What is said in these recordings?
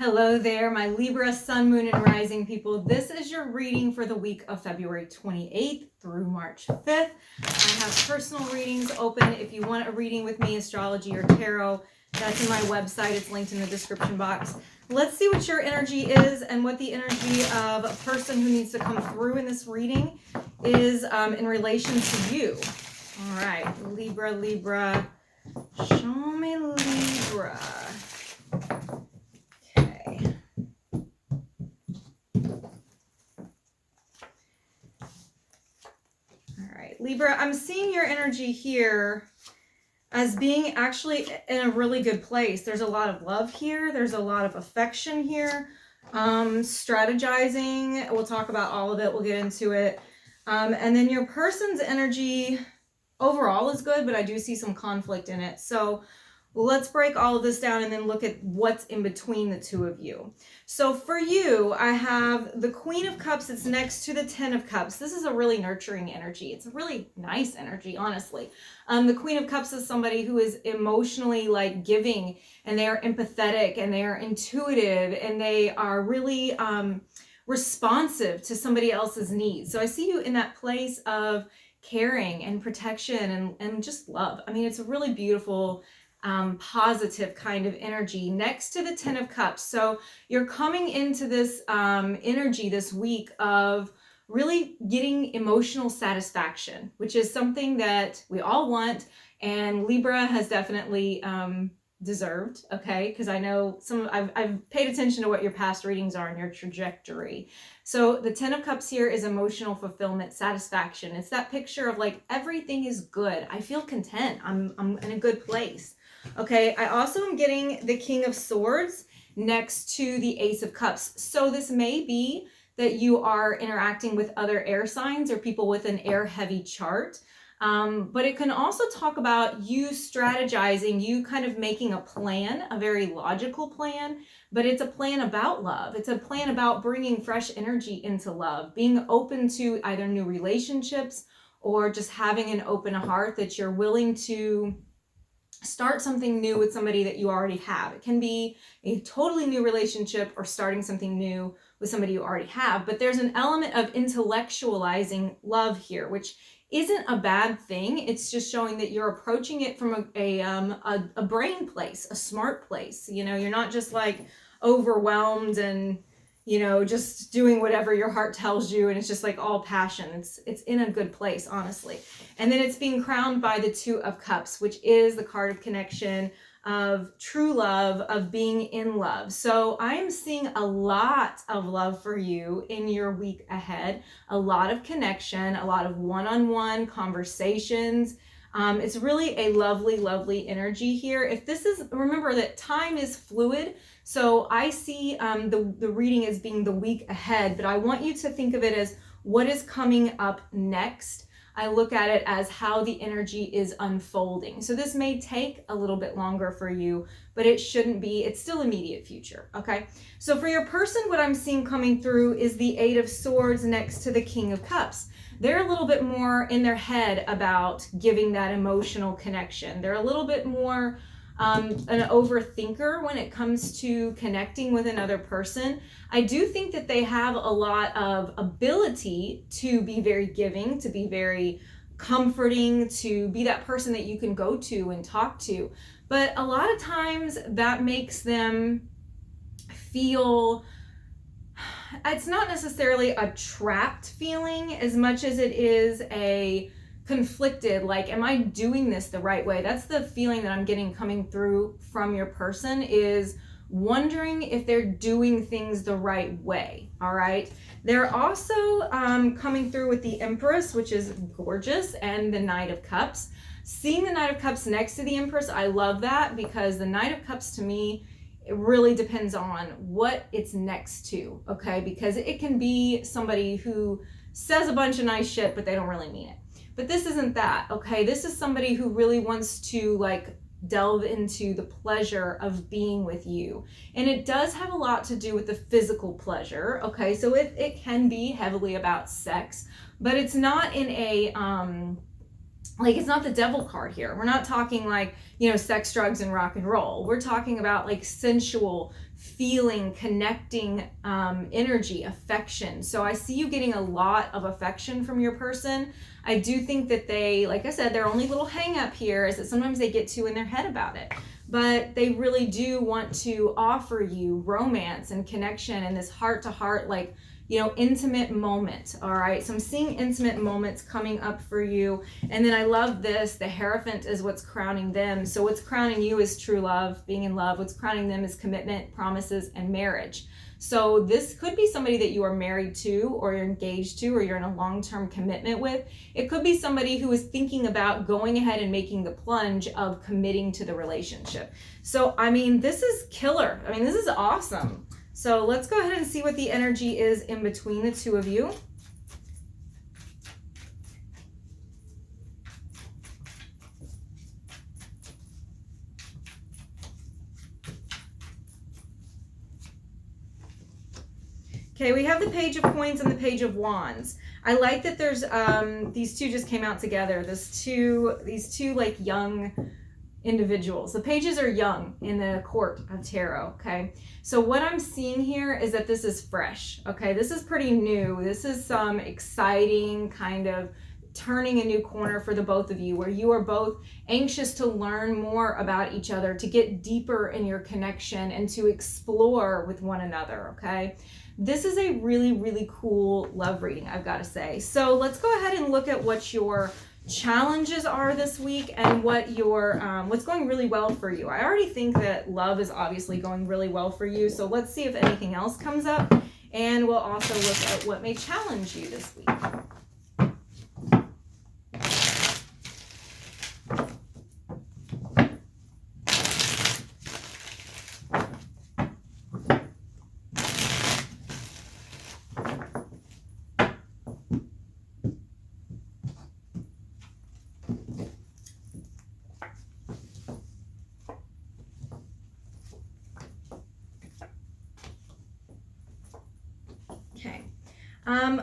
Hello there, my Libra, Sun, Moon, and Rising people. This is your reading for the week of February 28th through March 5th. I have personal readings open. If you want a reading with me, astrology or tarot, that's in my website. It's linked in the description box. Let's see what your energy is and what the energy of a person who needs to come through in this reading is in relation to you. All right, Libra, show me Libra. Libra, I'm seeing your energy here as being actually in a really good place. There's a lot of love here. There's a lot of affection here. Strategizing. We'll talk about all of it. We'll get into it. And then your person's energy overall is good, but I do see some conflict in it. So let's break all of this down and then look at what's in between the two of you. So for you, I have the Queen of Cups. It's next to the Ten of Cups. This is a really nurturing energy. It's a really nice energy, honestly. The Queen of Cups is somebody who is emotionally like giving, and they are empathetic, and they are intuitive, and they are really responsive to somebody else's needs. So I see you in that place of caring and protection and just love. I mean, it's a really beautiful positive kind of energy next to the Ten of Cups. So you're coming into this energy this week of really getting emotional satisfaction, which is something that we all want, and Libra has definitely deserved, okay? Because I know I've paid attention to what your past readings are and your trajectory. So the Ten of Cups here is emotional fulfillment, satisfaction. It's that picture of like everything is good. I feel content. I'm in a good place. Okay, I also am getting the King of Swords next to the Ace of Cups. So this may be that you are interacting with other air signs or people with an air heavy chart. But it can also talk about you strategizing, you kind of making a plan, a very logical plan, but it's a plan about love. It's a plan about bringing fresh energy into love, being open to either new relationships or just having an open heart that you're willing to start something new with somebody that you already have. It can be a totally new relationship or starting something new with somebody you already have, but there's an element of intellectualizing love here, which isn't a bad thing. It's just showing that you're approaching it from a brain place, a smart place. You know, you're not just like overwhelmed and, you know, just doing whatever your heart tells you, and it's just like all passion. It's in a good place, honestly. And then it's being crowned by the Two of Cups, which is the card of connection, of true love, of being in love. So I am seeing a lot of love for you in your week ahead, a lot of connection, a lot of one-on-one conversations. It's really a lovely, lovely energy here. If this is, remember that time is fluid. So I see the reading as being the week ahead, but I want you to think of it as what is coming up next. I look at it as how the energy is unfolding. So this may take a little bit longer for you, but it shouldn't be. It's still immediate future, okay? So for your person, what I'm seeing coming through is the Eight of Swords next to the King of Cups. They're a little bit more in their head about giving that emotional connection. They're a little bit more an overthinker when it comes to connecting with another person. I do think that they have a lot of ability to be very giving, to be very comforting, to be that person that you can go to and talk to. But a lot of times that makes them feel, it's not necessarily a trapped feeling as much as it is a conflicted, like, am I doing this the right way? That's the feeling that I'm getting coming through from your person, is wondering if they're doing things the right way. All right. They're also coming through with the Empress, which is gorgeous, and the Knight of Cups. Seeing the Knight of Cups next to the Empress, I love that, because the Knight of Cups to me, it really depends on what it's next to, okay? Because it can be somebody who says a bunch of nice shit, but they don't really mean it. But this isn't that, okay? This is somebody who really wants to like delve into the pleasure of being with you. And it does have a lot to do with the physical pleasure, okay? So it can be heavily about sex, but it's not in a, like, it's not the devil card here. We're not talking like, you know, sex, drugs, and rock and roll. We're talking about like sensual, feeling, connecting energy, affection. So I see you getting a lot of affection from your person. I do think that they, like I said, their only little hang up here is that sometimes they get too in their head about it. But they really do want to offer you romance and connection and this heart to heart, like, you know, intimate moment. All right. So I'm seeing intimate moments coming up for you. And then I love this. The Hierophant is what's crowning them. So what's crowning you is true love, being in love. What's crowning them is commitment, promises, and marriage. So this could be somebody that you are married to, or you're engaged to, or you're in a long-term commitment with. It could be somebody who is thinking about going ahead and making the plunge of committing to the relationship. So, I mean, this is killer. I mean, this is awesome. So let's go ahead and see what the energy is in between the two of you. Okay, we have the Page of Coins and the Page of Wands. I like that there's these two just came out together. These two like young individuals. The pages are young in the court of tarot. Okay, so what I'm seeing here is that this is fresh. Okay, this is pretty new. This is some exciting kind of turning a new corner for the both of you, where you are both anxious to learn more about each other, to get deeper in your connection, and to explore with one another. Okay, this is a really, really cool love reading, I've got to say. So let's go ahead and look at what your challenges are this week and what your what's going really well for you. I already think that love is obviously going really well for you. So let's see if anything else comes up, and we'll also look at what may challenge you this week. Okay.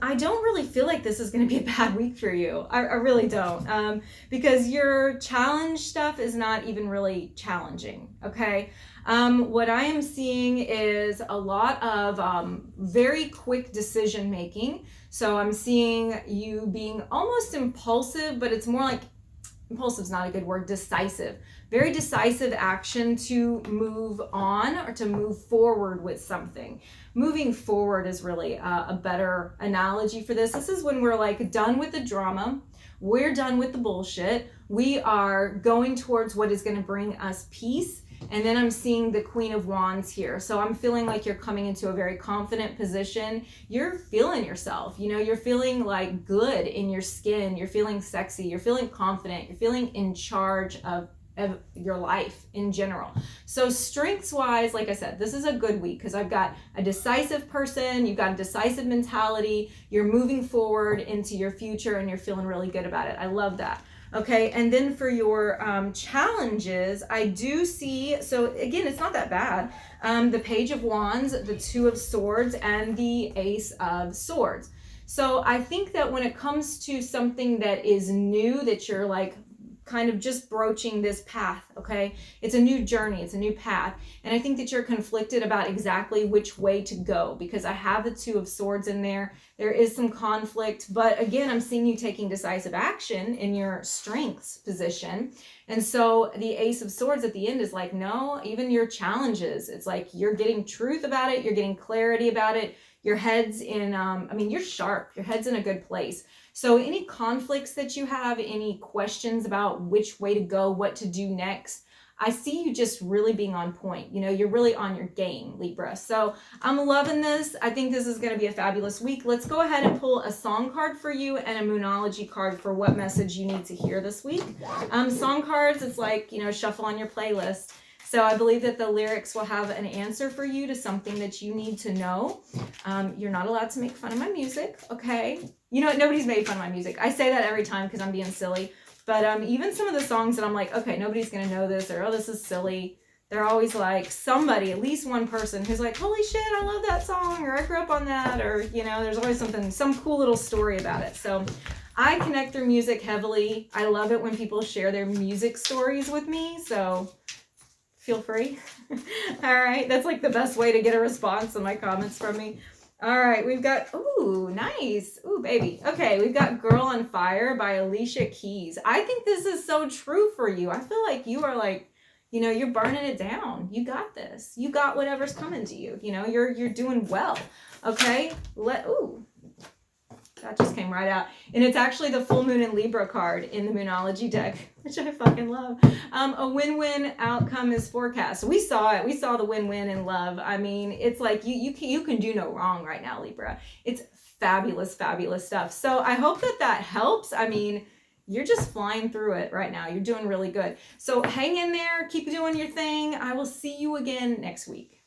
I don't really feel like this is going to be a bad week for you. I really don't. Because your challenge stuff is not even really challenging. Okay. What I am seeing is a lot of very quick decision making. So I'm seeing you being almost impulsive, but it's more like impulsive is not a good word, decisive. Very decisive action to move on or to move forward with something. Moving forward is really a better analogy for this. This is when we're like done with the drama. We're done with the bullshit. We are going towards what is going to bring us peace. And then I'm seeing the Queen of Wands here. So I'm feeling like you're coming into a very confident position. You're feeling yourself. You know, you're feeling like good in your skin. You're feeling sexy. You're feeling confident. You're feeling in charge of your life in general. So strengths wise, like I said, this is a good week because I've got a decisive person. You've got a decisive mentality. You're moving forward into your future and you're feeling really good about it. I love that. Okay, and then for your challenges, I do see, so again, it's not that bad. The Page of Wands, the Two of Swords, and the Ace of Swords. So I think that when it comes to something that is new, that you're like kind of just broaching this path, okay? It's a new journey, it's a new path. And I think that you're conflicted about exactly which way to go because I have the Two of Swords in there. There is some conflict, but again, I'm seeing you taking decisive action in your strengths position. And so the Ace of Swords at the end is like, no, even your challenges, it's like you're getting truth about it, you're getting clarity about it. Your head's in, you're sharp, your head's in a good place. So any conflicts that you have, any questions about which way to go, what to do next, I see you just really being on point. You know, you're really on your game, Libra. So I'm loving this. I think this is going to be a fabulous week. Let's go ahead and pull a song card for you and a Moonology card for what message you need to hear this week. Song cards, it's like, you know, shuffle on your playlist. So I believe that the lyrics will have an answer for you to something that you need to know. You're not allowed to make fun of my music, okay? You know what? Nobody's made fun of my music. I say that every time because I'm being silly. But even some of the songs that I'm like, okay, nobody's going to know this, or, oh, this is silly. They're always like somebody, at least one person who's like, holy shit, I love that song, or I grew up on that, or, you know, there's always something, some cool little story about it. So I connect through music heavily. I love it when people share their music stories with me. So feel free. All right, that's like the best way to get a response on my comments from me. All right, we've got, ooh, nice. Ooh, baby. Okay, we've got Girl on Fire by Alicia Keys. I think this is so true for you. I feel like you are like, you know, you're burning it down. You got this. You got whatever's coming to you. You know, you're doing well. Okay, ooh. That just came right out. And it's actually the full moon in Libra card in the Moonology deck, which I fucking love. A win-win outcome is forecast. We saw it. We saw the win-win in love. I mean, it's like you can do no wrong right now, Libra. It's fabulous, fabulous stuff. So I hope that helps. I mean, you're just flying through it right now. You're doing really good. So hang in there. Keep doing your thing. I will see you again next week.